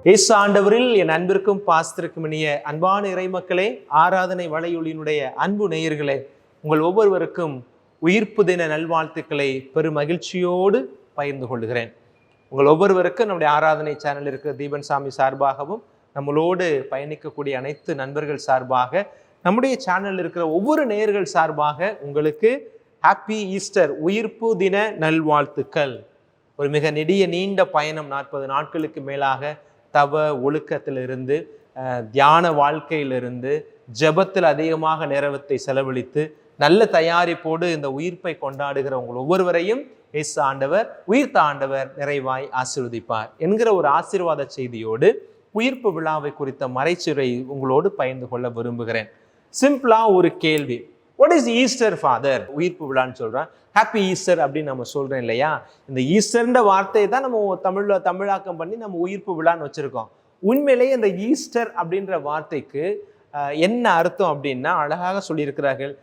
இயேசு ஆண்டவரில் என் அன்பிற்கும் பாசத்திற்கும் இனிய அன்பான இறைமக்களே, ஆராதனை வலையொலியினுடைய அன்பு நேயர்களே, உங்கள் ஒவ்வொருவருக்கும் உயிர்ப்பு தின நல்வாழ்த்துக்களை பெரும் மகிழ்ச்சியோடு பகிர்ந்து கொள்கிறேன். உங்கள் ஒவ்வொருவருக்கும் நம்முடைய ஆராதனை சேனல் இருக்கிற தீபன் சாமி சார்பாகவும் நம்மளோடு பயணிக்கக்கூடிய அனைத்து நண்பர்கள் சார்பாக, நம்முடைய சேனலில் இருக்கிற ஒவ்வொரு நேயர்கள் சார்பாக உங்களுக்கு ஹாப்பி ஈஸ்டர் உயிர்ப்பு தின நல்வாழ்த்துக்கள். ஒரு மிக நெடிய நீண்ட பயணம், 40 நாட்களுக்கு மேலாக தவ ஒழுக்கத்திலிருந்து, தியான வாழ்க்கையிலிருந்து, ஜெபத்தில் அதிகமாக நேரத்தை செலவழித்து நல்ல தயாரிப்போடு இந்த உயிர்ப்பை கொண்டாடுகிற உங்கள் ஒவ்வொருவரையும் இயேசு ஆண்டவர், உயிர்த்த ஆண்டவர் நிறைவாய் ஆசீர்வதிப்பார் என்கிற ஒரு ஆசீர்வாத செய்தியோடு உயிர்ப்பு விழாவை குறித்த மறைச்சுரை உங்களோடு பகிர்ந்து கொள்ள விரும்புகிறேன். சிம்பிளா ஒரு கேள்வி, வாட் இஸ் ஈஸ்டர் ஃபாதர்? உயிர்ப்பு விழான்னு சொல்றேன், ஹாப்பி ஈஸ்டர் அப்படின்னு நம்ம சொல்றோம் இல்லையா? இந்த ஈஸ்டர்ன்ற வார்த்தையை தான் நம்ம தமிழாக்கம் பண்ணி நம்ம உயிர்ப்பு விழான்னு வச்சிருக்கோம். உண்மையிலேயே இந்த ஈஸ்டர் அப்படின்ற வார்த்தைக்கு என்ன அர்த்தம் அப்படின்னா, அழகாக சொல்லியிருக்கிறார்கள்,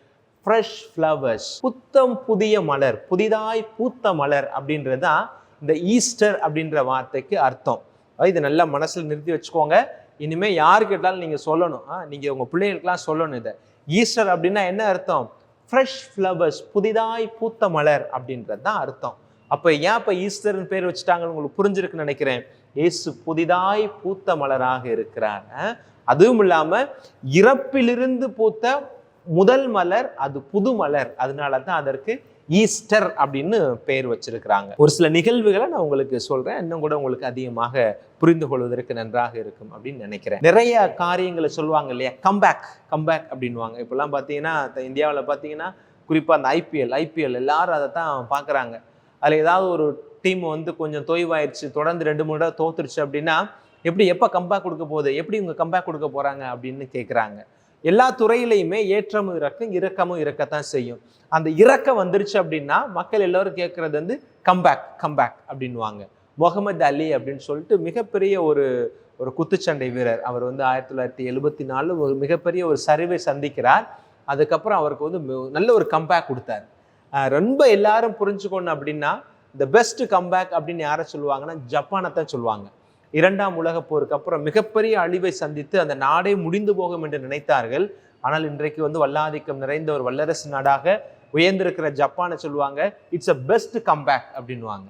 ஃப்ரெஷ் ஃப்ளவர்ஸ், புத்தம் புதிய மலர், புதிதாய் பூத்த மலர் அப்படின்றது தான் இந்த ஈஸ்டர் அப்படின்ற வார்த்தைக்கு அர்த்தம். இது நல்லா மனசில் நிறுத்தி வச்சுக்கோங்க. இனிமேல் யாரு கேட்டாலும் நீங்கள் சொல்லணும், நீங்கள் உங்கள் பிள்ளைகளுக்கெல்லாம் சொல்லணும். இதை ஈஸ்டர் அப்படின்னா என்ன அர்த்தம்? ஃப்ரெஷ் ஃப்ளவர்ஸ், புதிதாய் பூத்த மலர் அப்படின்றது தான் அர்த்தம். அப்போ ஏன் இப்போ ஈஸ்டர்னு பேர் வச்சுட்டாங்கன்னு உங்களுக்கு புரிஞ்சிருக்குன்னு நினைக்கிறேன். இயேசு புதிதாய் பூத்த மலராக இருக்கிறார். அதுவும் இல்லாமல் இறப்பிலிருந்து பூத்த முதல் மலர், அது புது மலர். அதனால தான் அதற்கு ஈஸ்டர் அப்படின்னு பேர் வச்சிருக்கிறாங்க. ஒரு சில நிகழ்வுகளை நான் உங்களுக்கு சொல்றேன், இன்னும் கூட உங்களுக்கு அதிகமாக புரிந்து கொள்வதற்கு நன்றாக இருக்கும் அப்படின்னு நினைக்கிறேன். நிறைய காரியங்களை சொல்லுவாங்க இல்லையா, கம்பேக் அப்படின்வாங்க. இப்பெல்லாம் பார்த்தீங்கன்னா இந்தியாவில் பார்த்தீங்கன்னா குறிப்பாக அந்த ஐபிஎல் எல்லாரும் அதை தான் பார்க்குறாங்க. அதில் ஏதாவது ஒரு டீம் கொஞ்சம் தொய்வாயிடுச்சு, தொடர்ந்து 2-3 தடவை தோத்துருச்சு அப்படின்னா, எப்போ கம்பேக் கொடுக்க போகுது, எப்படி இவங்க கம்பேக் கொடுக்க போகிறாங்க அப்படின்னு கேட்குறாங்க. எல்லா துறையிலையுமே ஏற்றமும் இறக்கமும் இருக்கத்தான் செய்யும். அந்த இறக்கம் வந்துருச்சு அப்படின்னா மக்கள் எல்லாரும் கேட்கறது கம்பேக் அப்படின்வாங்க. முகமது அலி அப்படின்னு சொல்லிட்டு மிகப்பெரிய ஒரு குத்துச்சண்டை வீரர். அவர் 1974 ஒரு மிகப்பெரிய ஒரு சரிவை சந்திக்கிறார். அதுக்கப்புறம் அவருக்கு நல்ல ஒரு கம்பேக் கொடுத்தார். ரொம்ப எல்லாரும் புரிஞ்சுக்கணும் அப்படின்னா, இந்த பெஸ்ட் கம்பேக் அப்படின்னு யாரை சொல்லுவாங்கன்னா ஜப்பானை தான் சொல்லுவாங்க. 2ஆம் உலகப் போருக்கு அப்புறம் மிகப்பெரிய அழிவை சந்தித்து அந்த நாடே முடிந்து போகும் என்று நினைத்தார்கள். ஆனால் இன்றைக்கு வல்லாதிக்கம் நிறைந்த ஒரு வல்லரசு நாடாக உயர்ந்திருக்கிற ஜப்பானை சொல்லுவாங்க இட்ஸ் அ பெஸ்ட் கம்பேக் அப்படின்வாங்க.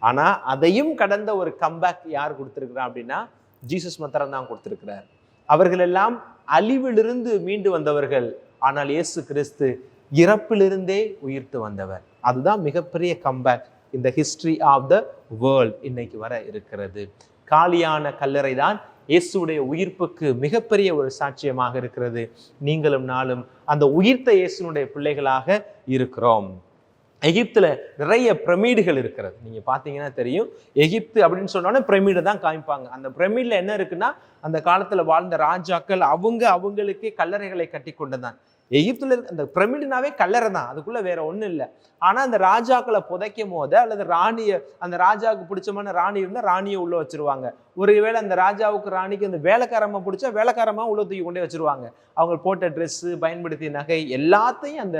ஆனால் அதையும் கடந்த ஒரு கம்பேக் யார் கொடுத்திருக்கிறா அப்படின்னா ஜீசஸ் மாத்திரம் தான் கொடுத்திருக்கிறார். அவர்கள் எல்லாம் அழிவிலிருந்து மீண்டு வந்தவர்கள். ஆனால் இயேசு கிறிஸ்து இறப்பிலிருந்தே உயிர்த்து வந்தவர். அதுதான் மிகப்பெரிய கம்பேக் இந்த ஹிஸ்டரி ஆஃப் த வேர்ல்ட் இன்னைக்கு வர இருக்கிறது. காலியான கல்லறை தான் இயேசுடைய உயிர்ப்புக்கு மிகப்பெரிய ஒரு சாட்சியமாக இருக்கிறது. நீங்களும் நாளும் அந்த உயிர்த்த இயேசுனுடைய பிள்ளைகளாக இருக்கிறோம். எகிப்துல நிறைய பிரமிடுகள் இருக்கிறது. நீங்க பாத்தீங்கன்னா தெரியும், எகிப்து அப்படின்னு சொன்னோன்னே பிரமிடை தான் காமிப்பாங்க. அந்த பிரமிட்ல என்ன இருக்குன்னா, அந்த காலத்துல வாழ்ந்த ராஜாக்கள் அவங்களுக்கே கல்லறைகளை கட்டி கொண்டுதான். எகிப்துல இருக்க அந்த பிரமிடுனாவே கல்லறை தான், அதுக்குள்ள வேற ஒன்றும் இல்லை. ஆனா அந்த ராஜாக்களை புதைக்கும் போது, அல்லது அந்த ராஜாவுக்கு பிடிச்சமான ராணி இருந்தா ராணியை உள்ள வச்சிருவாங்க. ஒருவேளை அந்த ராஜாவுக்கு ராணிக்கு அந்த வேலைக்காரமா பிடிச்சா வேலைக்காரமா உள்ள தூக்கி கொண்டே வச்சிருவாங்க. அவங்க போட்ட ட்ரெஸ்ஸு, பயன்படுத்திய நகை எல்லாத்தையும் அந்த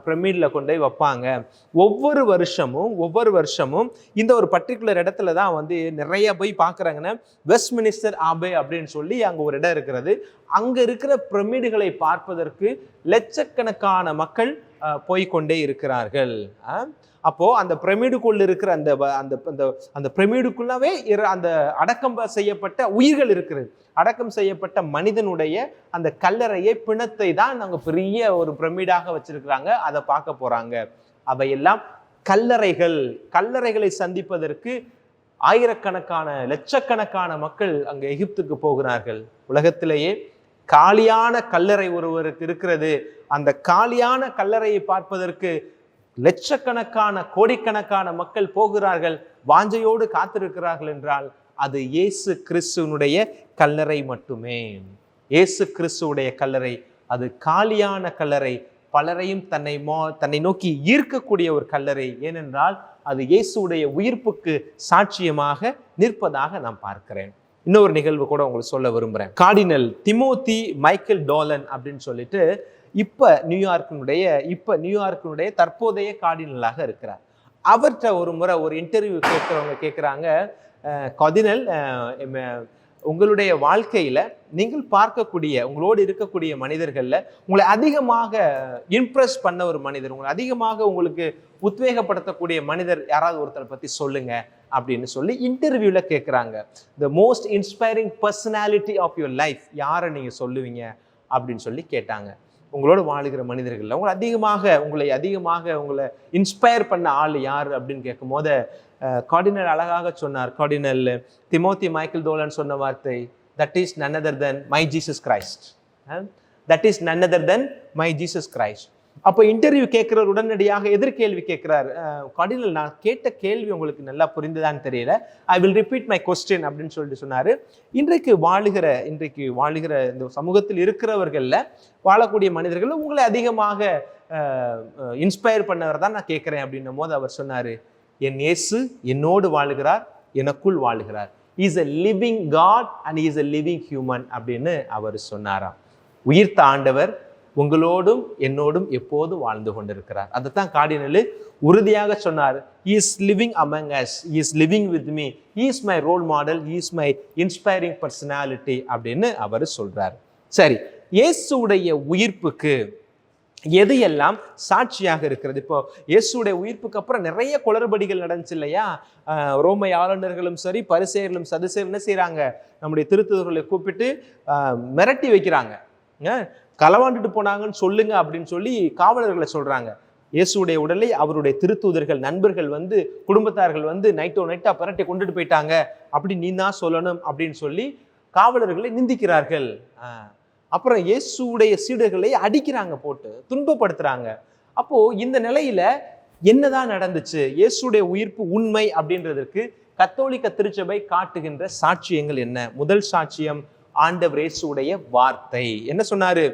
பிரமிட்ல கொண்டு போய் வைப்பாங்க. ஒவ்வொரு வருஷமும் இந்த ஒரு பர்டிகுலர் இடத்துல தான் நிறைய போய் பார்க்குறாங்கன்னா, வெஸ்ட் மினிஸ்டர் ஆபே அப்படின்னு சொல்லி அங்கே ஒரு இடம் இருக்கிறது. அங்கே இருக்கிற பிரமிடுகளை பார்ப்பதற்கு லட்சக்கணக்கான மக்கள் போய்கொண்டே இருக்கிறார்கள். அப்போ அந்த பிரமிடுக்குள்ள இருக்கிற அந்த பிரமிடுக்குள்ளவே அந்த அடக்கம் செய்யப்பட்ட உயிர்கள் இருக்கிறது. அடக்கம் செய்யப்பட்ட மனிதனுடைய அந்த கல்லறையை, பிணத்தை தான் நாங்கள் பெரிய ஒரு பிரமிடாக வச்சிருக்கிறாங்க. அதை பார்க்க போறாங்க. அவையெல்லாம் கல்லறைகளை சந்திப்பதற்கு ஆயிரக்கணக்கான லட்சக்கணக்கான மக்கள் அங்கே எகிப்துக்கு போகிறார்கள். உலகத்திலேயே காலியான கல்லறை ஒருவருக்கு இருக்கிறது. அந்த காலியான கல்லறையை பார்ப்பதற்கு லட்சக்கணக்கான கோடிக்கணக்கான மக்கள் போகிறார்கள், வாஞ்சையோடு காத்திருக்கிறார்கள் என்றால் அது இயேசு கிறிஸ்துவனுடைய கல்லறை மட்டுமே. இயேசு கிறிஸ்துவுடைய கல்லறை அது காலியான கல்லறை, பலரையும் தன்னை நோக்கி ஈர்க்கக்கூடிய ஒரு கல்லறை. ஏனென்றால் அது இயேசுடைய உயிர்ப்புக்கு சாட்சியமாக நிற்பதாக நான் பார்க்கிறேன். இன்னொரு நிகழ்வு கூட உங்களுக்கு சொல்ல விரும்புகிறேன். கார்டினல் திமோத்தி மைக்கேல் டோலன் அப்படின்னு சொல்லிட்டு இப்போ நியூயார்க்கினுடைய தற்போதைய கார்டினலாக இருக்கிறார். அவர்கிட்ட ஒரு முறை ஒரு இன்டர்வியூ கேட்குறவங்க கேட்குறாங்க, கர்தினல், உங்களுடைய வாழ்க்கையில நீங்கள் பார்க்கக்கூடிய உங்களோடு இருக்கக்கூடிய மனிதர்கள்ல உங்களை அதிகமாக இம்ப்ரெஸ் பண்ண ஒரு மனிதர், உங்களை அதிகமாக உங்களுக்கு உத்வேகப்படுத்தக்கூடிய மனிதர் யாராவது ஒருத்தரை பத்தி சொல்லுங்க அப்படின்னு சொல்லி இன்டர்வியூல கேட்குறாங்க. The most inspiring personality of your life யாரை நீங்க சொல்லுவீங்க அப்படின்னு சொல்லி கேட்டாங்க. உங்களோட வாழுகிற மனிதர்கள் உங்களை அதிகமாக இன்ஸ்பயர் பண்ண ஆள் யார் அப்படின்னு கேட்கும் போது கர்தினல் அழகாக சொன்னார். கர்தினல் திமோத்தி மைக்கேல் டோலன் சொன்ன வார்த்தை, that is none other than my Jesus Christ. That is none other than my Jesus Christ. அப்போ இன்டர்வியூ கேட்கிறவர் உடனடியாக எதிர்கேள்வி கேட்கிறார். கர்தினல், நான் கேட்ட கேள்வி உங்களுக்கு நல்லா புரிந்ததான்னு தெரியல, I will repeat my question அப்படின்னு சொல்லிட்டு சொன்னாரு. இன்றைக்கு வாழுகிற இந்த சமூகத்தில் இருக்கிறவர்கள்ல வாழக்கூடிய மனிதர்கள் உங்களை அதிகமாக இன்ஸ்பயர் பண்ணவர் தான் நான் கேட்கிறேன் அப்படின்னும் போது அவர் சொன்னாரு, என் இயேசு என்னோடு வாழுகிறார், எனக்குள் வாழுகிறார். He is a living God and he is a living human அப்படின்னு அவர் சொன்னாராம். உயிர்த்த ஆண்டவர் உங்களோடும் என்னோடும் எப்போது வாழ்ந்து கொண்டிருக்கிறார். அதைத்தான் கர்தினல் உறுதியாக சொன்னார். He is living among us, he is living with me, he is my role model, he is my inspiring personality அப்படின்னு அவர் சொல்றார். சரி, இயேசுடைய உயிர்ப்புக்கு எது எல்லாம் சாட்சியாக இருக்கிறது? இப்போ இயேசுடைய உயிர்ப்புக்கு அப்புறம் நிறைய குளறுபடிகள் நடந்துச்சு இல்லையா? ரோமை ஆளுநர்களும் சரி, பரிசேயர்களும் சதுசேயரும் என்ன செய்யறாங்க, நம்முடைய திருத்தூதர்களை கூப்பிட்டு மிரட்டி வைக்கிறாங்க. களவாண்டுட்டு போனாங்கன்னு சொல்லுங்க அப்படின்னு சொல்லி காவலர்களை சொல்றாங்க. இயேசுடைய உடலை அவருடைய திருத்தூதர்கள் நண்பர்கள் குடும்பத்தார்கள் நைட்டா பரட்டி கொண்டுட்டு போயிட்டாங்க, அப்படி நீ தான் சொல்லணும் அப்படின்னு சொல்லி காவலர்களை நிந்திக்கிறார்கள். அப்புறம் இயேசுடைய சீடர்களை அடிக்கிறாங்க, போட்டு துன்பப்படுத்துறாங்க. அப்போ இந்த நிலையில என்னதான் நடந்துச்சு? இயேசுடைய உயிர்ப்பு உண்மை அப்படின்றதற்கு கத்தோலிக்க திருச்சபை காட்டுகின்ற சாட்சியங்கள் என்ன? முதல் சாட்சியம், ஆண்டவர் இயேசுடைய வார்த்தை என்ன சொன்னாரு?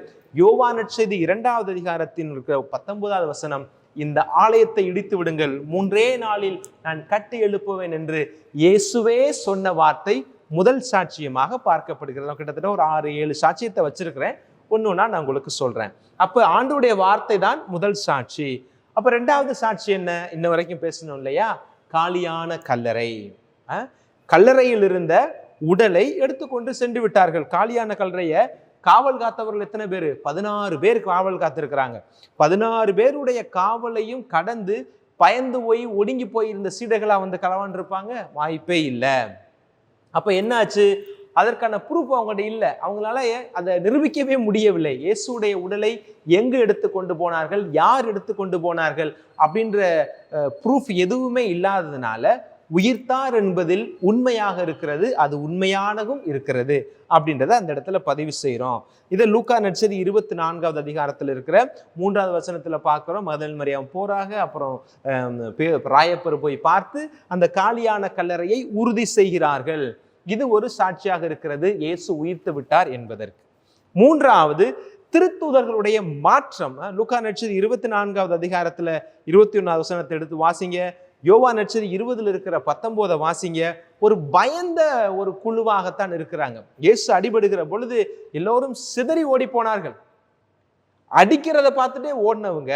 யோவான் நற்செய்தி 2வது அதிகாரத்தின் 19வது வசனம், இந்த ஆலயத்தை இடித்து விடுங்கள், 3 நாளில் நான் கட்டி எழுப்புவேன் என்று இயேசுவே சொன்ன வார்த்தை முதல் சாட்சியமாக பார்க்கப்படுகிறது. கிட்டத்தட்ட ஒரு 6-7 சாட்சியத்தை வச்சிருக்கிறேன், ஒன்னொன்னா நான் உங்களுக்கு சொல்றேன். அப்ப ஆண்டவருடைய வார்த்தை தான் முதல் சாட்சி. அப்ப 2வது சாட்சி என்ன? இன்ன வரைக்கும் பேசணும் இல்லையா? காலியான கல்லறை. கல்லறையில் இருந்த உடலை எடுத்துக்கொண்டு சென்று விட்டார்கள். காலியான கல்லறையை காவல் காத்தவர்கள் எத்தனை பேர்? 16 பேர் காவல் காத்திருக்கிறாங்க. 16 பேருடைய காவலையும் கடந்து பயந்து போய் ஒடுங்கி போயிருந்த சீடர்களா களவாண்டிருப்பாங்க? வாய்ப்பே இல்லை. அப்ப என்னாச்சு? அதற்கான ப்ரூஃப் அவங்கள்ட்ட இல்லை, அவங்களால அதை நிரூபிக்கவே முடியவில்லை. இயேசுடைய உடலை எங்கு எடுத்து கொண்டு போனார்கள், யார் எடுத்து கொண்டு போனார்கள் அப்படின்ற ப்ரூஃப் எதுவுமே இல்லாததுனால உயிர்த்தார் என்பதில் உண்மையாக இருக்கிறது, அது உண்மையானதும் இருக்கிறது அப்படின்றத அந்த இடத்துல பதிவு செய்கிறோம். இதை லூக்கா நற்செய்தி 24வது அதிகாரத்தில் இருக்கிற 3வது வசனத்துல பார்க்கிறோம். மகதலேன் மரியாம் போறாங்க, அப்புறம் ராயப்பர் போய் பார்த்து அந்த காலியான கல்லறையை உறுதி செய்கிறார்கள். இது ஒரு சாட்சியாக இருக்கிறது இயேசு உயிர்த்து விட்டார் என்பதற்கு. 3வது, திருத்தூதர்களுடைய மாற்றம். லூக்கா நற்செய்தி 24வது அதிகாரத்துல 21வது வசனத்தை எடுத்து வாசிங்க. யோவான் நற்செய்தி 20ல் இருக்கிற 19 வாசிங்க. ஒரு பயந்த ஒரு குழுவாகத்தான் இருக்கிறாங்க. இயேசு அடிபடுகிற பொழுது எல்லோரும் சிதறி ஓடி போனார்கள். அடிக்கிறத பார்த்துட்டே ஓடினவங்க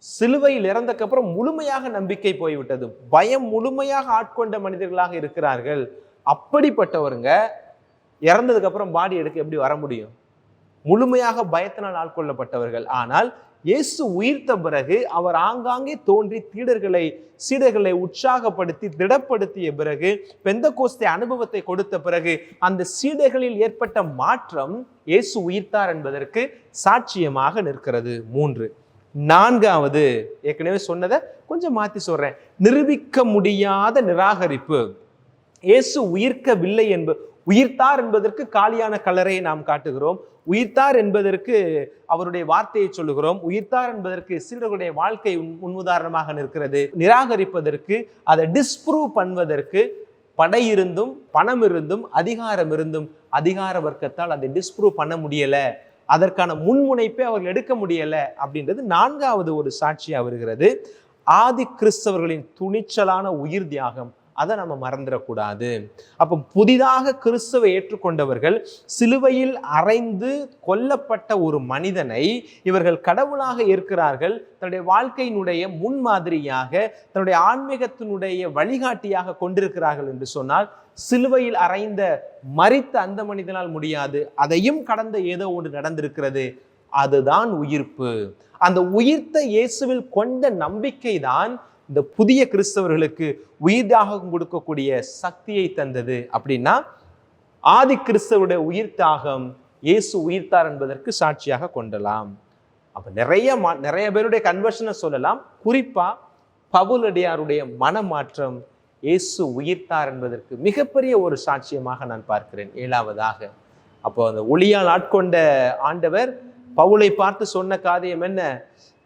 சிலுவையில் இறந்தக்கு அப்புறம் முழுமையாக நம்பிக்கை போய்விட்டது, பயம் முழுமையாக ஆட்கொண்ட மனிதர்களாக இருக்கிறார்கள். அப்படிப்பட்டவருங்க இறந்ததுக்கு அப்புறம் பாடி எடுக்க எப்படி வர முடியும்? முழுமையாக பயத்தினால் ஆட்கொள்ளப்பட்டவர்கள். ஆனால் இயேசு உயிர்த்த பிறகு அவர் ஆங்காங்கே தோன்றி சீடர்களை உற்சாகப்படுத்தி திடப்படுத்திய பிறகு, பெந்தகோஸ்தே அனுபவத்தை கொடுத்த பிறகு அந்த சீடர்களில் ஏற்பட்ட மாற்றம் இயேசு உயிர்த்தார் என்பதற்கு சாட்சியமாக நிற்கிறது. 3. 4வது, ஏற்கனவே சொன்னதை கொஞ்சம் மாத்தி சொல்றேன், நிரூபிக்க முடியாத நிராகரிப்பு. இயேசு உயிர்த்தார் என்பதற்கு காலியான கல்லறையை நாம் காட்டுகிறோம். உயிர்த்தார் என்பதற்கு அவருடைய வார்த்தையை சொல்லுகிறோம். உயிர்த்தார் என்பதற்கு சீடர்களுடைய வாழ்க்கை முன்னுதாரணமாக நிற்கிறது. நிராகரிப்பதற்கு, அதை டிஸ்ப்ரூவ் பண்ணுவதற்கு படை இருந்தும் பணம் இருந்தும் அதிகாரம் இருந்தும் அதிகார வர்க்கத்தால் அதை டிஸ்ப்ரூவ் பண்ண முடியல, அதற்கான முன்முனைப்பை அவர்கள் எடுக்க முடியல அப்படின்றது 4வது ஒரு சாட்சியாக வருகிறது. ஆதி கிறிஸ்தவர்களின் துணிச்சலான உயிர் தியாகம் அதை நம்ம மறந்துடக்கூடாது. அப்போ புதிதாக கிறிஸ்துவை ஏற்றுக்கொண்டவர்கள் சிலுவையில் அறைந்து கொல்லப்பட்ட ஒரு மனிதனை இவர்கள் கடவுளாக ஏற்கிறார்கள். தன்னுடைய வாழ்க்கையினுடைய முன்மாதிரியாக, தன்னுடைய ஆன்மீகத்தினுடைய வழிகாட்டியாக கொண்டிருக்கிறார்கள் என்று சொன்னால், சிலுவையில் அறைந்த மரித்த அந்த மனிதனால் முடியாது. அதையும் கடந்த ஏதோ ஒன்று நடந்திருக்கிறது. அதுதான் உயிர்ப்பு. அந்த உயிர்த்த இயேசுவில் கொண்ட நம்பிக்கை தான் இந்த புதிய கிறிஸ்தவர்களுக்கு உயிர்த்தாகம் கொடுக்கக்கூடிய சக்தியை தந்தது. அப்படின்னா ஆதி கிறிஸ்தவருடைய உயிர்த்தாகம் இயேசு உயிர்த்தார் என்பதற்கு சாட்சியாக கொண்டலாம். அப்ப நிறைய பேருடைய கன்வர்ஷனை சொல்லலாம். குறிப்பா பவுலடியாருடைய மனமாற்றம் இயேசு உயிர்த்தார் என்பதற்கு மிகப்பெரிய ஒரு சாட்சியமாக நான் பார்க்கிறேன். 7வதாக, அப்போ அந்த ஒளியால் ஆட்கொண்ட ஆண்டவர் பவுலை பார்த்து சொன்ன காரியம் என்ன?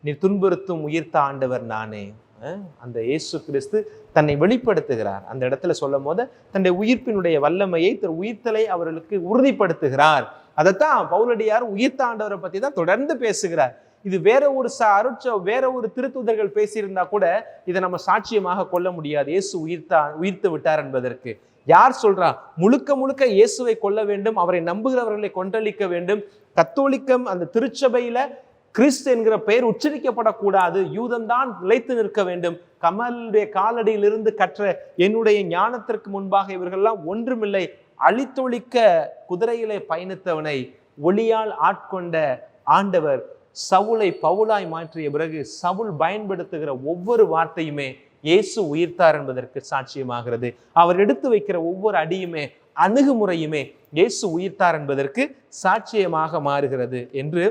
நீ துன்புறுத்தும் உயிர்த்த ஆண்டவர் நானே. அந்த இயேசு கிறிஸ்து தன்னை வெளிப்படுத்துகிறார். அந்த இடத்துல சொல்லும் போது தன்னுடைய உயிர்ப்பினுடைய வல்லமையை, தன் உயிர்த்தலை அவர்களுக்கு உறுதிப்படுத்துகிறார். அதைத்தான் பவுலடியார் உயிர்த்த ஆண்டவரை பத்தி தான் தொடர்ந்து பேசுகிறார். இது வேற ஒரு திருத்தூதர்கள் பேசியிருந்தா கூட இதை நம்ம சாட்சியமாக கொள்ள முடியாது. இயேசு உயிர்த்து விட்டார் என்பதற்கு. யார் சொல்றா? முழுக்க முழுக்க இயேசுவை கொல்ல வேண்டும், அவரை நம்புகிறவர்களை கொன்றளிக்க வேண்டும். கத்தோலிக்கம் அந்த திருச்சபையில கிறிஸ்து என்கிற பெயர் உச்சரிக்கப்படக்கூடாது, யூதம்தான் நிலைத்து நிற்க வேண்டும். கமலுடைய காலடியிலிருந்து கற்ற என்னுடைய ஞானத்திற்கு முன்பாக இவர்கள்லாம் ஒன்றுமில்லை. அழித்தொழிக்க குதிரையிலே பயணித்தவனை ஒளியால் ஆட்கொண்ட ஆண்டவர் சவுலை பவுலாய் மாற்றிய பிறகு சவுல் பயன்படுத்துகிற ஒவ்வொரு வார்த்தையுமே இயேசு உயிர்த்தார் என்பதற்கு சாட்சியமாகிறது. அவர் எடுத்து வைக்கிற ஒவ்வொரு அடியுமே, அணுகுமுறையுமே இயேசு உயிர்த்தார் என்பதற்கு சாட்சியமாக மாறுகிறது என்று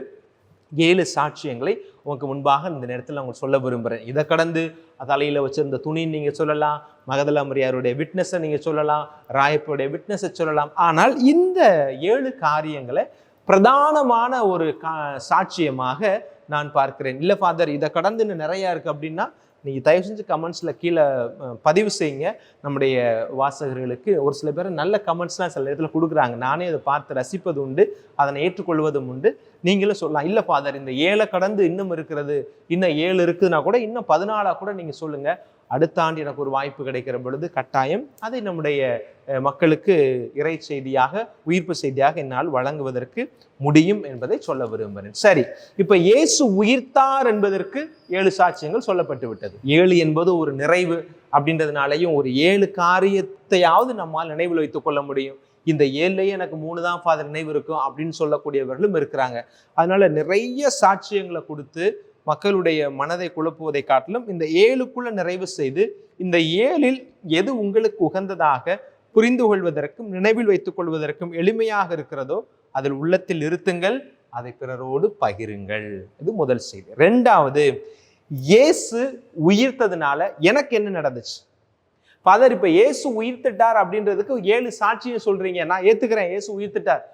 7 சாட்சியங்களை உங்களுக்கு முன்பாக இந்த நேரத்தில் நான் சொல்ல விரும்புகிறேன். இதை கடந்து தலையில வச்சிருந்த துணின்னு நீங்க சொல்லலாம், மகதலா மரியாருடைய விட்னஸை நீங்க சொல்லலாம், ராயப்பருடைய விட்னஸை சொல்லலாம். ஆனால் இந்த 7 காரியங்களை பிரதானமான ஒரு சாட்சியமாக நான் பார்க்கிறேன். இல்லை ஃபாதர், இதை கடந்து இன்னும் நிறையா இருக்கு அப்படின்னா நீங்கள் தயவு செஞ்சு கமெண்ட்ஸில் கீழே பதிவு செய்யுங்க. நம்முடைய வாசகர்களுக்கு ஒரு சில பேர் நல்ல கமெண்ட்ஸ்லாம் சில இடத்துல கொடுக்குறாங்க. நானே அதை பார்த்து ரசிப்பது உண்டு, அதனை ஏற்றுக்கொள்வதும் உண்டு. நீங்களும் சொல்லலாம், இல்லை ஃபாதர் இந்த 7 கடந்து இன்னும் இருக்கிறது, இன்னும் 7 இருக்குதுன்னா கூட இன்னும் 14 கூட நீங்கள் சொல்லுங்கள். அடுத்த ஆண்டு எனக்கு ஒரு வாய்ப்பு கிடைக்கிற பொழுது கட்டாயம் அதை நம்முடைய மக்களுக்கு இறை செய்தியாக, உயிர்ப்பு செய்தியாக என்னால் வழங்குவதற்கு முடியும் என்பதை சொல்ல விரும்புகிறேன். சரி, இப்ப இயேசு உயிர்த்தார் என்பதற்கு 7 சாட்சியங்கள் சொல்லப்பட்டு விட்டது. 7 என்பது ஒரு நிறைவு அப்படின்றதுனாலையும் ஒரு 7 காரியத்தையாவது நம்மால் நினைவில் வைத்துக் கொள்ள முடியும். இந்த 7லயே எனக்கு 3 தான் ஃபாதர் நினைவு இருக்கும் அப்படின்னு சொல்லக்கூடியவர்களும் இருக்கிறாங்க. அதனால நிறைய சாட்சியங்களை கொடுத்து மக்களுடைய மனதை குழப்புவதை காட்டிலும் இந்த 7க்குள்ள நிறைவு செய்து இந்த 7ல் எது உங்களுக்கு உகந்ததாக புரிந்து கொள்வதற்கும் நினைவில் வைத்துக் கொள்வதற்கும் எளிமையாக இருக்கிறதோ அதில் உள்ளத்தில் இருத்துங்கள், அதை பிறரோடு பகிருங்கள். இது முதல் செய்தி. 2வது, இயேசு உயிர்த்ததுனால எனக்கு என்ன நடந்துச்சு? ஃபாதர், இப்ப இயேசு உயிர்த்திட்டார் அப்படின்றதுக்கு 7 சாட்சியை சொல்றீங்க, நான் ஏத்துக்கிறேன், இயேசு உயிர்த்திட்டார்.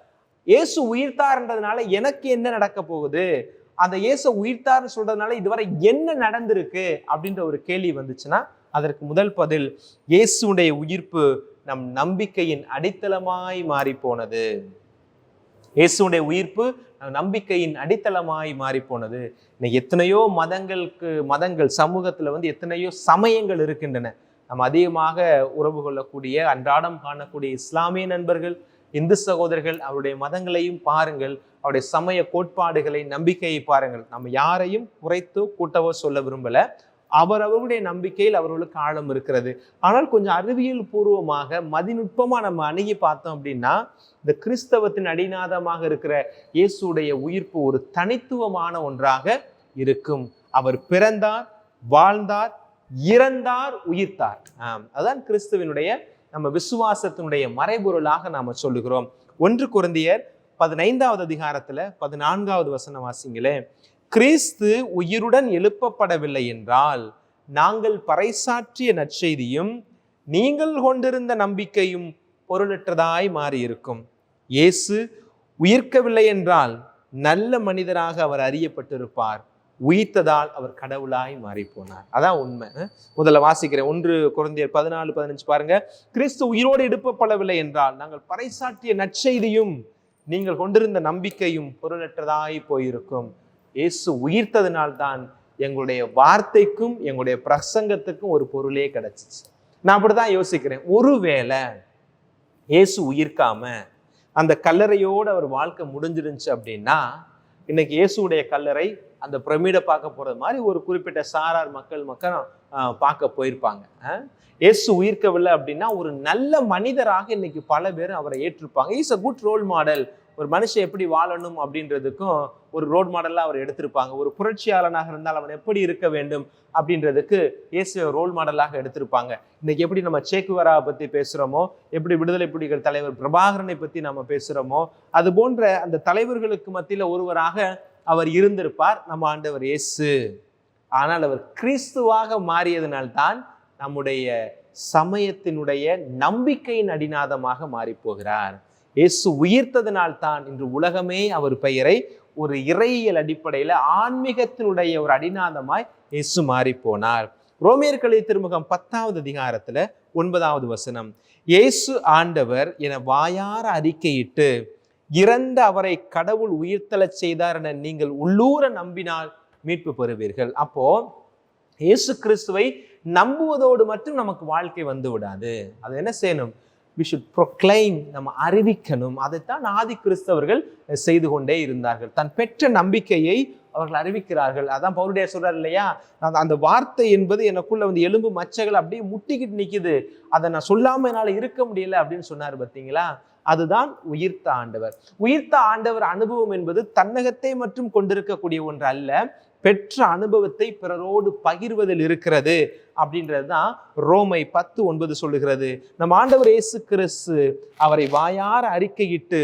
இயேசு உயிர்த்தார்ன்றதுனால எனக்கு என்ன நடக்க போகுது? அந்த இயேசு உயிர்த்தார்னு சொல்றதுனால இதுவரை என்ன நடந்திருக்கு அப்படின்ற ஒரு கேள்வி வந்துச்சுன்னா அதற்கு முதல் பதில், இயேசுடைய உயிர்ப்பு நம் நம்பிக்கையின் அடித்தளமாய் மாறி போனது. இயேசுடைய உயிர்ப்பு நம்பிக்கையின் அடித்தளமாய் மாறி போனது. இன்னைக்கு எத்தனையோ மதங்கள் சமூகத்துல எத்தனையோ சமயங்கள் இருக்கின்றன. நம்ம அதிகமாக உறவு கொள்ளக்கூடிய, அன்றாடம் காணக்கூடிய இஸ்லாமிய நண்பர்கள், இந்து சகோதரர்கள், அவருடைய மதங்களையும் பாருங்கள், அவருடைய சமய கோட்பாடுகளை, நம்பிக்கையை பாருங்கள். நம்ம யாரையும் குறைத்தோ கூட்டவோ சொல்ல விரும்பல. அவரவர்களுடைய நம்பிக்கையில் அவர்களுக்கு ஆழம் இருக்கிறது. ஆனால் கொஞ்சம் அறிவியல் பூர்வமாக மதிநுட்பமா நம்ம அணுகி பார்த்தோம் அப்படின்னா இந்த கிறிஸ்தவத்தின் அடிநாதமாக இருக்கிற இயேசுடைய உயிர்ப்பு ஒரு தனித்துவமான ஒன்றாக இருக்கும். அவர் பிறந்தார், வாழ்ந்தார், இறந்தார், உயிர்த்தார். அதுதான் கிறிஸ்துவனுடைய நம்ம விசுவாசத்தினுடைய மறைபொருளாக நாம சொல்லுகிறோம். 1 கொரிந்தியர் 15வது அதிகாரத்துல 14வது வசனம் வாசிங்களே. கிறிஸ்து உயிருடன் எழுப்பப்படவில்லை என்றால் நாங்கள் பறைசாற்றிய நற்செய்தியும் நீங்கள் கொண்டிருந்த நம்பிக்கையும் பொருளற்றதாய் மாறியிருக்கும். இயேசு உயிர்க்கவில்லை என்றால் நல்ல மனிதராக அவர் அறியப்பட்டிருப்பார். உயிர்த்ததால் அவர் கடவுளாய் மாறி போனார். அதான் உண்மை. முதல்ல வாசிக்கிறேன். 1 கொரிந்தியர் 14:15 பாருங்க. கிறிஸ்து உயிரோடு எழுப்பப்படவில்லை என்றால் நாங்கள் பறைசாற்றிய நற்செய்தியும் நீங்கள் கொண்டிருந்த நம்பிக்கையும் பொருளற்றதாய் போயிருக்கும். இயேசு உயிர்த்ததினால்தான் எங்களுடைய வார்த்தைக்கும் எங்களுடைய பிரசங்கத்துக்கும் ஒரு பொருளே கிடைச்சிச்சு. நான் அப்படிதான் யோசிக்கிறேன். ஒருவேளை இயேசு உயிர்க்காம அந்த கல்லறையோடு அவர் வாழ்க்கை முடிஞ்சிருந்துச்சு அப்படின்னா, இன்னைக்கு இயேசுடைய கல்லறை அந்த பிரமிடை பார்க்க போறது மாதிரி ஒரு குறிப்பிட்ட சாரார் மக்கள் பார்க்க போயிருப்பாங்க. இயேசு உயிர்க்கவில்லை அப்படின்னா ஒரு நல்ல மனிதராக இன்னைக்கு பல பேர் அவரை ஏற்றிருப்பாங்க. Is a good role model. ஒரு மனுஷன் எப்படி வாழணும் அப்படின்றதுக்கும் ஒரு ரோல் மாடலாக அவர் எடுத்திருப்பாங்க. ஒரு புரட்சியாளனாக இருந்தால் அவன் எப்படி இருக்க வேண்டும் அப்படின்றதுக்கு இயேசுவை ரோல் மாடலாக எடுத்திருப்பாங்க. இன்னைக்கு எப்படி நம்ம சேக்குவராவை பற்றி பேசுகிறோமோ, எப்படி விடுதலை புலிகள் தலைவர் பிரபாகரனை பற்றி நம்ம பேசுகிறோமோ, அது போன்ற அந்த தலைவர்களுக்கு மத்தியில் ஒருவராக அவர் இருந்திருப்பார் நம்ம ஆண்டவர் இயேசு. ஆனால் அவர் கிறிஸ்துவாக மாறியதனால்தான் நம்முடைய சமயத்தினுடைய நம்பிக்கையின் அடிநாதமாக மாறி போகிறார். இயேசு உயிர்த்ததினால்தான் இன்று உலகமே அவர் பெயரை ஒரு இறையியல் அடிப்படையில் ஆன்மீகத்தினுடைய ஒரு அடிநாதமாய் இயேசு மாறி போனார். ரோமியர் திருமுகம் 10வது அதிகாரத்துல 9வது வசனம், இயேசு ஆண்டவர் என வாயார அறிக்கையிட்டு இறந்த அவரை கடவுள் உயிர்த்தெழச் செய்தார் என நீங்கள் உள்ளூர நம்பினால் மீட்பு பெறுவீர்கள். அப்போ இயேசு கிறிஸ்துவை நம்புவதோடு மட்டும் நமக்கு வாழ்க்கை வந்து விடாது. அது என்ன செய்யணும்? we should proclaim, நம்ம அறிவிக்கணும். அதைத்தான் ஆதி கிறிஸ்தவர்கள் செய்து கொண்டே இருந்தார்கள். தன் பெற்ற நம்பிக்கையை அவர்கள் அறிவிக்கிறார்கள். அதான் பவுலுடைய சொல்றாரு இல்லையா, அந்த வார்த்தை என்பது எனக்குள்ள வந்து எலும்பு மச்சைகள் அப்படியே முட்டிக்கிட்டு நிக்குது, அதை நான் சொல்லாம என்னால இருக்க முடியல அப்படின்னு சொன்னார் பார்த்தீங்களா. அதுதான் உயிர்த்த ஆண்டவர். உயிர்த்த ஆண்டவர் அனுபவம் என்பது தன்னகத்தை மட்டும் கொண்டிருக்கக்கூடிய ஒன்று அல்ல, பெற்ற அனுபவத்தை பிறரோடு பகிர்வதில் இருக்கிறது அப்படின்றது தான் ரோமை 10:9 சொல்லுகிறது. நம் ஆண்டவர் இயேசு கிறிஸ்து அவரை வாயார அறிக்கையிட்டு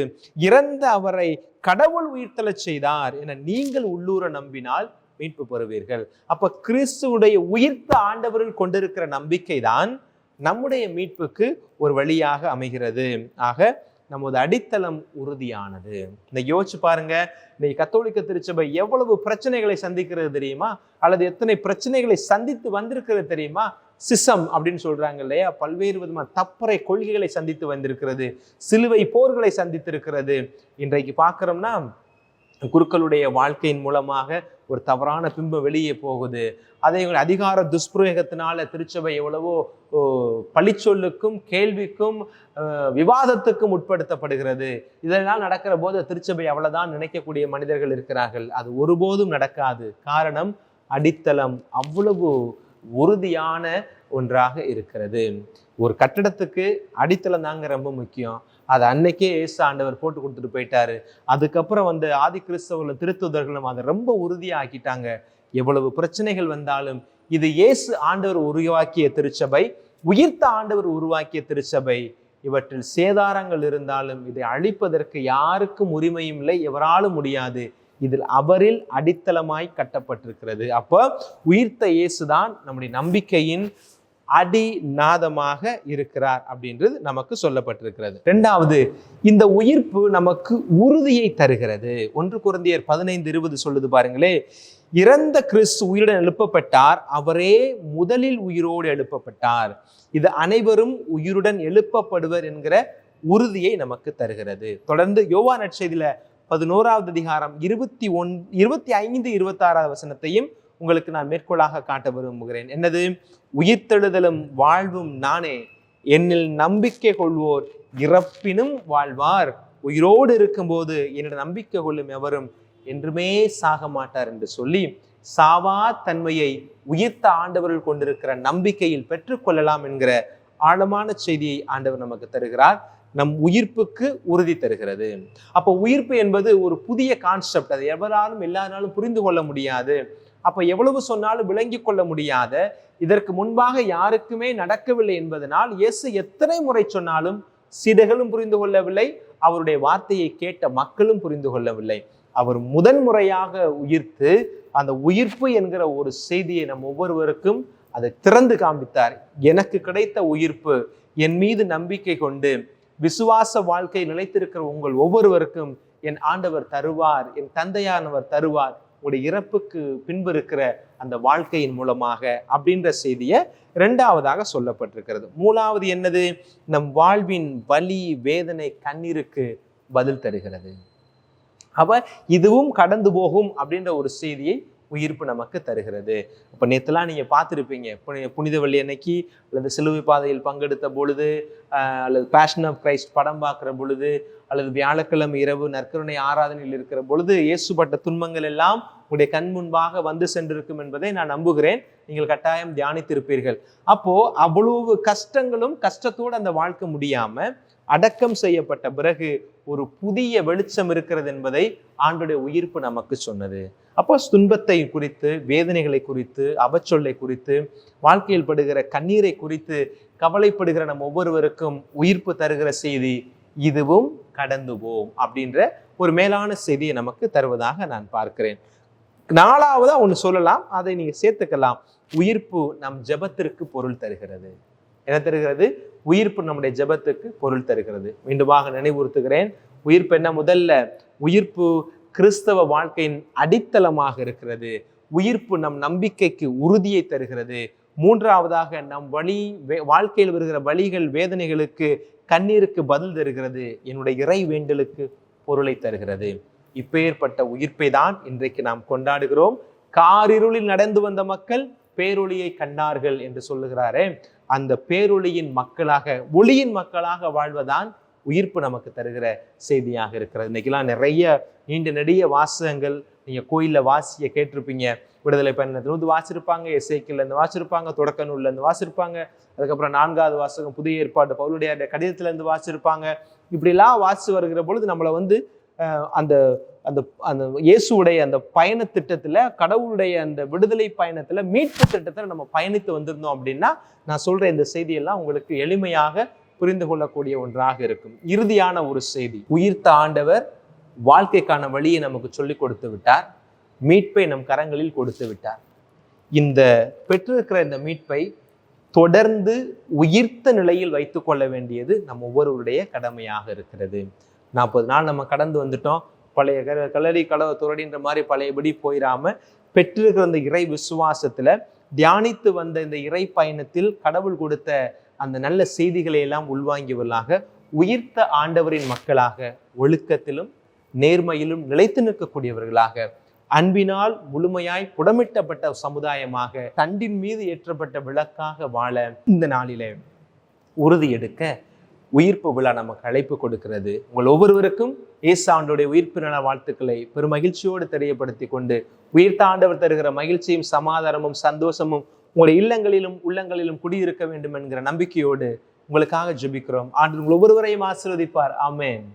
இறந்த அவரை கடவுள் உயிர்த்தெழச் செய்தார் என நீங்கள் உள்ளூர நம்பினால் மீட்பு பெறுவீர்கள். அப்ப கிறிஸ்துவுடைய உயிர்த்த ஆண்டவரில் கொண்டிருக்கிற நம்பிக்கை தான் நம்முடைய மீட்புக்கு ஒரு வழியாக அமைகிறது. ஆக நமது அடித்தளம் உறுதியானது. இன்னைக்கு யோசிச்சு பாருங்க, இன்னைக்கு கத்தோலிக்க திருச்சபை எவ்வளவு பிரச்சனைகளை சந்திக்கிறது தெரியுமா? அல்லது எத்தனை பிரச்சனைகளை சந்தித்து வந்திருக்கிறது தெரியுமா? சிசம் அப்படின்னு சொல்றாங்க இல்லையா, பல்வேறு விதமான தப்பறை கொள்கைகளை சந்தித்து வந்திருக்கிறது, சிலுவை போர்களை சந்தித்திருக்கிறது. இன்றைக்கு பார்க்கிறோம்னா குருக்களுடைய வாழ்க்கையின் மூலமாக ஒரு தவறான பிம்பம் வெளியே போகுது. அதை அதிகார துஷ்பிரயோகத்தினால திருச்சபை எவ்வளவோ பழிச்சொல்லுக்கும் கேள்விக்கும் விவாதத்துக்கும் உட்படுத்தப்படுகிறது. இதெல்லாம் நடக்கிற போது திருச்சபை அவ்வளவுதான் நினைக்கக்கூடிய மனிதர்கள் இருக்கிறார்கள். அது ஒருபோதும் நடக்காது. காரணம், அடித்தளம் அவ்வளவு உறுதியான ஒன்றாக இருக்கிறது. ஒரு கட்டடத்துக்கு அடித்தளம் தாங்க ரொம்ப முக்கியம். அது அன்னைக்கே இயேசு ஆண்டவர் போட்டு கொடுத்துட்டு போயிட்டாரு. அதுக்கப்புறம் வந்து ஆதி கிறிஸ்தவர்களும் திருத்துதர்களும் அதை ரொம்ப உறுதியாக்கிட்டாங்க. எவ்வளவு பிரச்சனைகள் வந்தாலும் இது இயேசு ஆண்டவர் உருவாக்கிய திருச்சபை, உயிர்த்த ஆண்டவர் உருவாக்கிய திருச்சபை. இவற்றில் சேதாரங்கள் இருந்தாலும் இதை அழிப்பதற்கு யாருக்கும் உரிமையும் இல்லை, எவராலும் முடியாது. இதில் அவரில் அடித்தளமாய் கட்டப்பட்டிருக்கிறது. அப்போ உயிர்த்த இயேசுதான் நம்முடைய நம்பிக்கையின் அடிநாதமாக இருக்கிறார் அப்படின்றது நமக்கு சொல்லப்பட்டிருக்கிறது. இரண்டாவது, இந்த உயிர்ப்பு நமக்கு உறுதியை தருகிறது. 1 கொரிந்தியர் 15:20 சொல்லுது பாருங்களே, இறந்த கிறிஸ்து உயிருடன் எழுப்பப்பட்டார், அவரே முதலில் உயிரோடு எழுப்பப்பட்டார். இது அனைவரும் உயிருடன் எழுப்பப்படுவர் என்கிற உறுதியை நமக்கு தருகிறது. தொடர்ந்து யோவான் நற்செய்தியில 11வது அதிகாரம் 25, 26 வசனத்தையும் உங்களுக்கு நான் மேற்கோளாக காட்ட விரும்புகிறேன். என்னது? உயிர்த்தெழுதலும் வாழ்வும் நானே, என்னில் நம்பிக்கை கொள்வோர் இறப்பினும் வாழ்வார், உயிரோடு இருக்கும்போது என்னிடம் நம்பிக்கை கொள்ளும் எவரும் என்றுமே சாக மாட்டார் என்று சொல்லி சாவா தன்மையை உயிர்த்த ஆண்டவர்கள் கொண்டிருக்கிற நம்பிக்கையில் பெற்றுக்கொள்ளலாம் என்கிற ஆழமான செய்தியை ஆண்டவர் நமக்கு தருகிறார். நம் உயிர்ப்புக்கு உறுதி தருகிறது. அப்போ உயிர்ப்பு என்பது ஒரு புதிய கான்செப்ட். அது எவராலும் எல்லாராலும் புரிந்து கொள்ள முடியாது. அப்ப எவ்வளவு சொன்னாலும் விளங்கி கொள்ள முடியாத, இதற்கு முன்பாக யாருக்குமே நடக்கவில்லை என்பதனால் இயேசு எத்தனை முறை சொன்னாலும் சீடர்களும் புரிந்து கொள்ளவில்லை, அவருடைய வார்த்தையை கேட்ட மக்களும் புரிந்து கொள்ளவில்லை. அவர் முதன்முறையாக உயிர்த்து அந்த உயிர்ப்பு என்கிற ஒரு செய்தியை நம் ஒவ்வொருவருக்கும் அதை திறந்து காண்பித்தார். எனக்கு கிடைத்த உயிர்ப்பு, என் மீது நம்பிக்கை கொண்டு விசுவாச வாழ்க்கை நிலைத்திருக்கிற உங்கள் ஒவ்வொருவருக்கும் என் ஆண்டவர் தருவார், என் தந்தையானவர் தருவார், உங்களுடைய இறப்புக்கு பின்பு இருக்கிற அந்த வாழ்க்கையின் மூலமாக அப்படின்ற செய்தியை இரண்டாவதாக சொல்லப்பட்டிருக்கிறது. மூணாவது என்னது? நம் வாழ்வின் வலி, வேதனை, கண்ணீருக்கு பதில் தருகிறது. இதுவும் கடந்து போகும் அப்படின்ற ஒரு செய்தியை உயிர்ப்பு நமக்கு தருகிறது. இப்போ நேற்றுலாம் நீங்கள் பார்த்துருப்பீங்க, புனித வெள்ளி அன்னைக்கு அல்லது சிலுவை பாதையில் பங்கெடுத்த பொழுது, அல்லது பேஷன் ஆஃப் கிரைஸ்ட் படம் பார்க்குற பொழுது, அல்லது வியாழக்கிழமை இரவு நற்கருணை ஆராதனையில் இருக்கிற பொழுது இயேசுப்பட்ட துன்பங்கள் எல்லாம் உங்களுடைய கண் முன்பாக வந்து சென்றிருக்கும் என்பதை நான் நம்புகிறேன். நீங்கள் கட்டாயம் தியானித்திருப்பீர்கள். அப்போ அவ்வளவு கஷ்டங்களும் கஷ்டத்தோடு அந்த வாழ்க்கை முடியாம அடக்கம் செய்யப்பட்ட பிறகு ஒரு புதிய வெளிச்சம் இருக்கிறது என்பதை ஆண்டோடைய உயிர்ப்பு நமக்கு சொன்னது. அப்போ துன்பத்தை குறித்து, வேதனைகளை குறித்து, அவச்சொல்லை குறித்து, வாழ்க்கையில் படுகிற கண்ணீரை குறித்து கவலைப்படுகிற நம் ஒவ்வொருவருக்கும் உயிர்ப்பு தருகிற செய்தி, இதுவும் கடந்து போம் அப்படின்ற ஒரு மேலான செய்தியை நமக்கு தருவதாக நான் பார்க்கிறேன். நாலாவதா ஒன்று சொல்லலாம், அதை நீங்க சேர்த்துக்கலாம். உயிர்ப்பு நம் ஜெபத்திற்கு பொருள் தருகிறது. என்ன தருகிறது? உயிர்ப்பு நம்முடைய ஜெபத்துக்கு பொருள் தருகிறது. மீண்டுமாக நினைவுறுத்துகிறேன், உயிர்ப்பு என்ன? முதல்ல உயிர்ப்பு கிறிஸ்தவ வாழ்க்கையின் அடித்தளமாக இருக்கிறது. உயிர்ப்பு நம் நம்பிக்கைக்கு உறுதியை தருகிறது. மூன்றாவதாக நம் வாழ்க்கையில் வருகிற வலிகள், வேதனைகளுக்கு, கண்ணீருக்கு பதில் தருகிறது. என்னுடைய இறை வேண்டலுக்கு பொருளை தருகிறது. இப்பேற்பட்ட உயிர்ப்பை தான் இன்றைக்கு நாம் கொண்டாடுகிறோம். காரிருளில் நடந்து வந்த மக்கள் பேரொளியை கண்டார்கள் என்று சொல்லுகிறாரே, அந்த பேரொளியின் மக்களாக, ஒளியின் மக்களாக வாழ்வதான் உயிர்ப்பு நமக்கு தருகிற செய்தியாக இருக்கிறது. இன்னைக்கெல்லாம் நிறைய நீண்ட நெடிய வாசகங்கள் நீங்க கோயில்ல வாசிய கேட்டிருப்பீங்க. விடுதலை பயணத்திலிருந்து வாசிருப்பாங்க, எசேக்கியேல்ல இருந்து வாசிருப்பாங்க, தொடக்க நூல்ல இருந்து வாசிருப்பாங்க, அதுக்கப்புறம் 4வது வாசகம் புதிய ஏற்பாடு பவுலுடைய கடிதத்துல இருந்து வாசிருப்பாங்க. இப்படிலாம் வாசி வருகிற பொழுது நம்மளை அந்த அந்த அந்த இயேசுடைய அந்த பயண திட்டத்துல, கடவுளுடைய அந்த விடுதலை பயணத்துல, மீட்பு திட்டத்துல நம்ம பயணித்து வந்திருந்தோம் அப்படின்னா, நான் சொல்ற இந்த செய்தியெல்லாம் உங்களுக்கு எளிமையாக புரிந்து கொள்ளக்கூடிய ஒன்றாக இருக்கும். இறுதியான ஒரு செய்தி, உயிர்த்த ஆண்டவர் வாழ்க்கைக்கான வழியை நமக்கு சொல்லிக் கொடுத்து விட்டார். மீட்பை நம் கரங்களில் கொடுத்து விட்டார். இந்த பெற்றிருக்கிற இந்த மீட்பை தொடர்ந்து உயிர்த்த நிலையில் வைத்துக் கொள்ள வேண்டியது நம் ஒவ்வொருவருடைய கடமையாக இருக்கிறது. 40 நாள் நம்ம கடந்து வந்துட்டோம். பழைய கலரி கடவை துறடின்ற மாதிரி பழையபடி போயிடாம, பெற்றிருக்கிற இந்த இறை விசுவாசத்துல தியானித்து வந்த இந்த இறை பயணத்தில் கடவுள் கொடுத்த அந்த நல்ல செய்திகளை எல்லாம் உள்வாங்கியவர்களாக, உயிர்த்த ஆண்டவரின் மக்களாக, ஒழுக்கத்திலும் நேர்மையிலும் நிலைத்து நிற்கக்கூடியவர்களாக, அன்பினால் முழுமையாய் புடமிட்டப்பட்ட சமுதாயமாக, தண்டின் மீது ஏற்றப்பட்ட விளக்காக வாழ இந்த நாளிலே உறுதி எடுக்க உயிர்ப்பு விழா நமக்கு அழைப்பு கொடுக்கிறது. உங்கள் ஒவ்வொருவருக்கும் இயேசு ஆண்டவருடைய உயிர்ப்பு நல வாழ்த்துக்களை பெருமகிழ்ச்சியோடு தெரியப்படுத்தி கொண்டு, உயிர்த்த ஆண்டவர் தருகிற மகிழ்ச்சியும் சமாதானமும் சந்தோஷமும் உங்களுடைய இல்லங்களிலும் உள்ளங்களிலும் குடியிருக்க வேண்டும் என்கிற நம்பிக்கையோடு உங்களுக்காக ஜெபிக்கிறோம். ஆண்டவர் உங்கள் ஒவ்வொருவரையும் ஆசீர்வதிப்பார். ஆமென்.